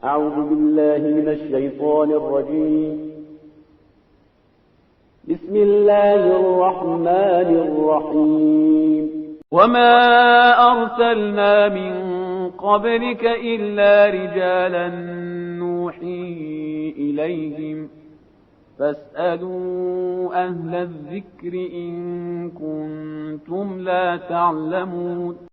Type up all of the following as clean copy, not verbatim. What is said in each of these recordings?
أعوذ بالله من الشيطان الرجيم بسم الله الرحمن الرحيم وما أرسلنا من قبلك إلا رجالا نوحي إليهم فاسألوا أهل الذكر إن كنتم لا تعلمون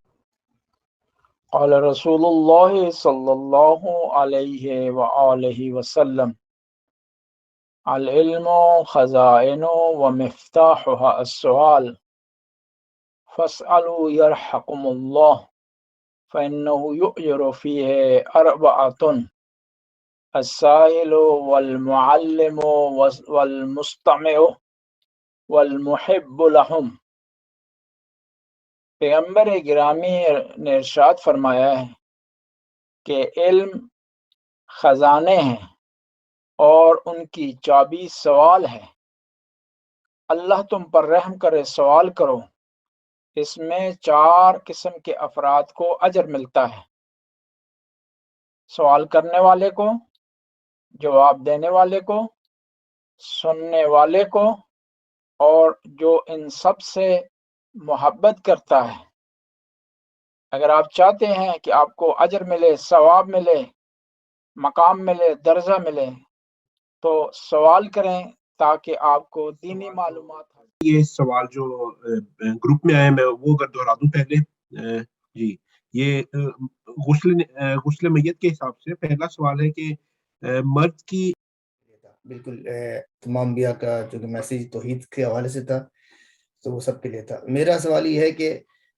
قال رسول اللہ صلی اللہ علیہ وآلہ وسلم العلم خزائن ومفتاحها السؤال فاسألوا يرحقم الله فإنه يؤجر فيه أربعة السائل والمعلم والمستمع والمحب لهم۔ پیغمبر گرامی نے ارشاد فرمایا ہے کہ علم خزانے ہیں اور ان کی چابی سوال ہے۔ اللہ تم پر رحم کرے، سوال کرو، اس میں 4 قسم کے افراد کو اجر ملتا ہے: سوال کرنے والے کو، جواب دینے والے کو، سننے والے کو، اور جو ان سب سے محبت کرتا ہے۔ اگر آپ چاہتے ہیں کہ آپ کو اجر ملے، ثواب ملے، مقام ملے، درجہ ملے، تو سوال کریں تاکہ آپ کو دینی معلومات ہو۔ یہ سوال جو گروپ میں آئے، میں وہ اگر دہرا دوں پہلے۔ جی، یہ غسل میت کے حساب سے پہلا سوال ہے کہ مرد کی بالکل تمام انبیاء کا جو کہ میسیج توحید کے حوالے سے تھا، تو وہ سب کے لیے تھا۔ میرا سوال یہ ہے کہ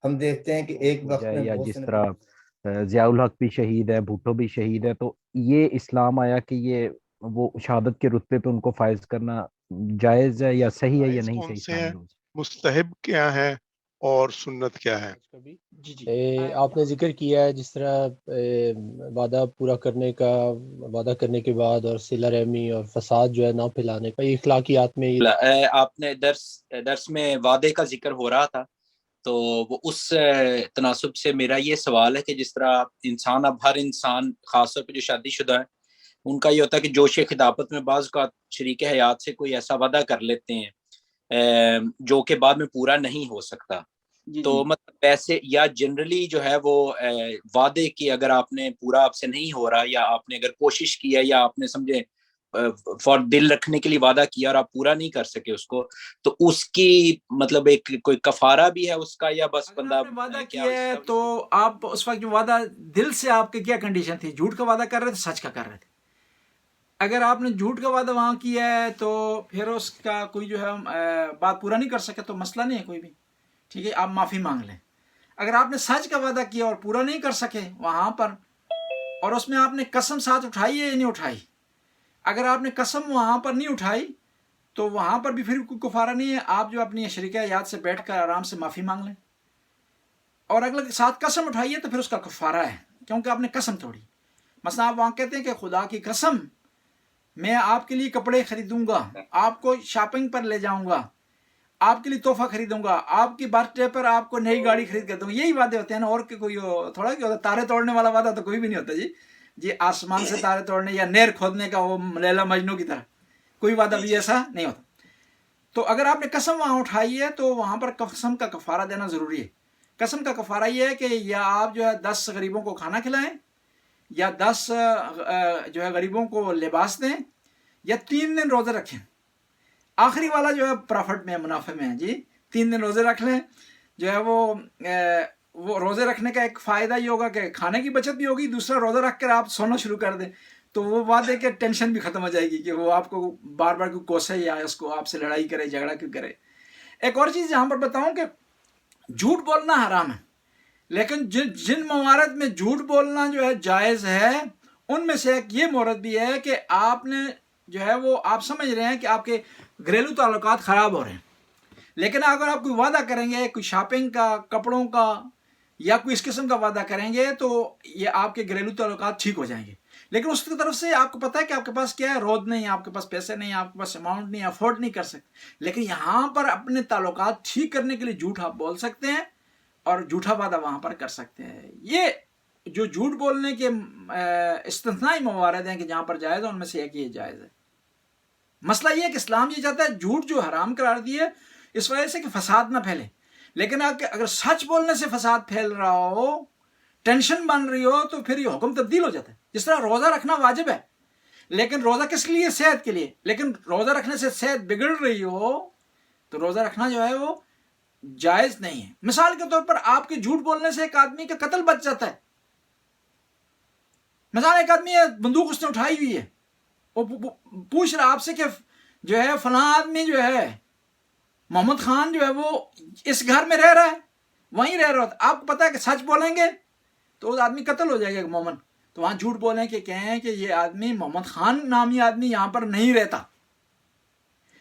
ہم دیکھتے ہیں کہ ایک وقت میں یا بہت جس سے طرح ضیاء الحق بھی شہید ہے، بھٹو بھی شہید ہے، تو یہ اسلام آیا کہ یہ وہ شہادت کے رتبے پہ ان کو فائز کرنا جائز ہے یا صحیح ہے یا نہیں کون صحیح؟ سے ہیں، مستحب کیا ہے اور سنت کیا ہے؟ آپ نے ذکر کیا ہے جس طرح وعدہ پورا کرنے کا، وعدہ کرنے کے بعد، اور صلہ رحمی اور فساد جو ہے نہ پھیلانے کا، یہ اخلاقیات میں آپ نے درس میں وعدے کا ذکر ہو رہا تھا، تو وہ اس تناسب سے میرا یہ سوال ہے کہ جس طرح انسان، اب ہر انسان خاص طور پہ جو شادی شدہ ہے، ان کا یہ ہوتا ہے کہ جوش خطابت میں بعض کا شریک حیات سے کوئی ایسا وعدہ کر لیتے ہیں جو کہ بعد میں پورا نہیں ہو سکتا۔ تو مطلب ایسے یا جنرلی جو ہے وہ وعدے کی اگر آپ نے پورا آپ سے نہیں ہو رہا، یا آپ نے اگر کوشش کی ہے، یا آپ نے سمجھے فور دل رکھنے کے لیے وعدہ کیا اور آپ پورا نہیں کر سکے اس کو، تو اس کی مطلب ایک کوئی کفارہ بھی ہے اس کا، یا بس بندہ وعدہ کیا ہے تو آپ اس وقت جو وعدہ دل سے آپ کی کیا کنڈیشن تھی؟ جھوٹ کا وعدہ کر رہے تھے، سچ کا کر رہے تھے؟ اگر آپ نے جھوٹ کا وعدہ وہاں کیا ہے تو پھر اس کا کوئی جو ہے بات پورا نہیں کر سکے تو مسئلہ نہیں ہے کوئی بھی، ٹھیک ہے، آپ معافی مانگ لیں۔ اگر آپ نے سچ کا وعدہ کیا اور پورا نہیں کر سکے وہاں پر، اور اس میں آپ نے قسم ساتھ اٹھائی ہے یا نہیں اٹھائی، اگر آپ نے قسم وہاں پر نہیں اٹھائی تو وہاں پر بھی پھر کوئی کفارہ نہیں ہے۔ آپ جو اپنی شریک حیات سے بیٹھ کر آرام سے معافی مانگ لیں، اور اگر ساتھ قسم اٹھائیے تو پھر اس کا کفارہ ہے، کیونکہ آپ نے قسم توڑی۔ مثلا آپ وہاں کہتے ہیں کہ خدا کی قسم میں آپ کے لیے کپڑے خریدوں گا، آپ کو شاپنگ پر لے جاؤں گا، آپ کے لیے تحفہ خریدوں گا، آپ کی برتھ ڈے پر آپ کو نئی گاڑی خرید کر دوں گا، یہی وعدے ہوتے ہیں نا، اور کوئی تھوڑا کیا ہوتا ہے؟ تارے توڑنے والا وعدہ تو کوئی بھی نہیں ہوتا جی آسمان سے تارے توڑنے یا نہر کھودنے کا وہ لیلا مجنو کی طرح کوئی وعدہ بھی ایسا نہیں ہوتا۔ تو اگر آپ نے قسم وہاں اٹھائی ہے تو وہاں پر قسم کا کفارہ دینا ضروری ہے۔ قسم کا کفارہ یہ ہے کہ یا آپ جو ہے 10 غریبوں کو کھانا کھلائیں، یا 10 جو ہے غریبوں کو لباس دیں، یا 3 دن روزے رکھیں۔ آخری والا جو ہے پرافٹ میں، منافع میں ہے جی، 3 دن روزے رکھ لیں۔ جو ہے وہ روزے رکھنے کا ایک فائدہ یہ ہوگا کہ کھانے کی بچت بھی ہوگی، دوسرا روزہ رکھ کر آپ سونا شروع کر دیں تو وہ وعدے کے ٹینشن بھی ختم ہو جائے گی کہ وہ آپ کو بار بار کوئی کوسے یا اس کو آپ سے لڑائی کرے، جھگڑا کیوں کرے۔ ایک اور چیز یہاں پر بتاؤں کہ جھوٹ بولنا حرام ہے، لیکن جن موارد میں جھوٹ بولنا جو ہے جائز ہے، ان میں سے ایک یہ مورد بھی ہے کہ آپ نے جو ہے وہ آپ سمجھ رہے ہیں کہ آپ کے گھریلو تعلقات خراب ہو رہے ہیں، لیکن اگر آپ کوئی وعدہ کریں گے، کوئی شاپنگ کا، کپڑوں کا، یا کوئی اس قسم کا وعدہ کریں گے تو یہ آپ کے گھریلو تعلقات ٹھیک ہو جائیں گے، لیکن اس کی طرف سے آپ کو پتہ ہے کہ آپ کے پاس کیا ہے، رود نہیں ہے، آپ کے پاس پیسے نہیں ہیں، آپ کے پاس اماؤنٹ نہیں ہے، افورڈ نہیں کر سکتے، لیکن یہاں پر اپنے تعلقات ٹھیک کرنے کے لیے جھوٹ آپ بول سکتے ہیں اور جھوٹا وعدہ وہاں پر کر سکتے ہیں۔ یہ جو جھوٹ بولنے کے استثنائی موارد ہیں کہ جہاں پر جائز ہے ان میں سے ایک یہ جائز ہے. مسئلہ یہ ہے کہ اسلام یہ چاہتا ہے جھوٹ جو حرام قرار دیے اس وجہ سے کہ فساد نہ پھیلے. لیکن اگر سچ بولنے سے فساد پھیل رہا ہو، ٹینشن بن رہی ہو، تو پھر یہ حکم تبدیل ہو جاتا ہے. جس طرح روزہ رکھنا واجب ہے، لیکن روزہ کس لیے؟ صحت کے لیے. لیکن روزہ رکھنے سے صحت بگڑ رہی ہو تو روزہ رکھنا جو ہے وہ جائز نہیں ہے. مثال کے طور پر آپ کے جھوٹ بولنے سے ایک آدمی کا قتل بچ جاتا ہے. مثال ایک آدمی ہے، بندوق اس نے اٹھائی ہوئی ہے، وہ پوچھ رہا آپ سے کہ جو ہے فلاں آدمی جو ہے محمد خان جو ہے وہ اس گھر میں رہ رہا ہے، وہیں رہ رہا ہے. آپ کو پتا ہے کہ سچ بولیں گے تو اس آدمی قتل ہو جائے گا مومن. تو وہاں جھوٹ بولیں کہ کہیں کہ یہ آدمی محمد خان نامی آدمی یہاں پر نہیں رہتا.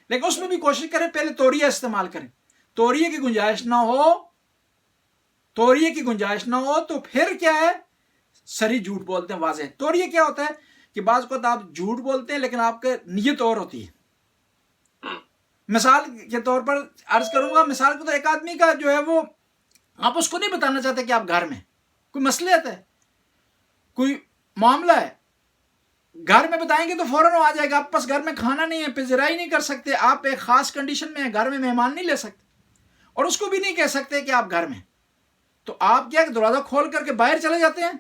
لیکن اس میں بھی کوشش کریں پہلے توریہ استعمال کریں. توریہ کی گنجائش نہ ہو، توریہ کی گنجائش نہ ہو تو پھر کیا ہے؟ سری جھوٹ بولتے ہیں واضح. توریہ کیا ہوتا ہے کہ بعض اوقات آپ جھوٹ بولتے ہیں لیکن آپ کی نیت اور ہوتی ہے. مثال کے طور پر عرض کروں گا، مثال کے طور ایک آدمی کا جو ہے وہ آپ اس کو نہیں بتانا چاہتے کہ آپ گھر میں کوئی مسئلہ ہے، کوئی معاملہ ہے، گھر میں بتائیں گے تو فوراً آ جائے گا. آپ پاس گھر میں کھانا نہیں ہے، پذیرائی نہیں کر سکتے، آپ ایک خاص کنڈیشن میں ہیں، گھر میں مہمان نہیں لے سکتے اور اس کو بھی نہیں کہہ سکتے کہ آپ گھر میں. تو آپ کیا دروازہ کھول کر کے باہر چلے جاتے ہیں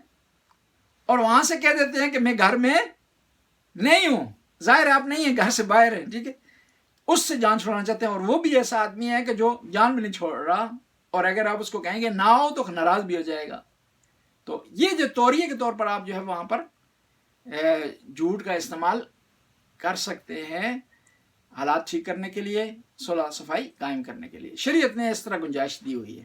اور وہاں سے کہہ دیتے ہیں کہ میں گھر میں نہیں ہوں. ظاہر ہے آپ نہیں ہیں، گھر سے باہر ہیں. ٹھیک ہے، اس سے جان چھوڑانا چاہتے ہیں اور وہ بھی ایسا آدمی ہے کہ جو جان بھی نہیں چھوڑ رہا، اور اگر آپ اس کو کہیں گے نہ ہو تو ناراض بھی ہو جائے گا. تو یہ جو توریہ کے طور پر آپ جو ہے وہاں پر جھوٹ کا استعمال کر سکتے ہیں حالات ٹھیک کرنے کے لیے، صلح صفائی قائم کرنے کے لیے. شریعت نے اس طرح گنجائش دی ہوئی ہے.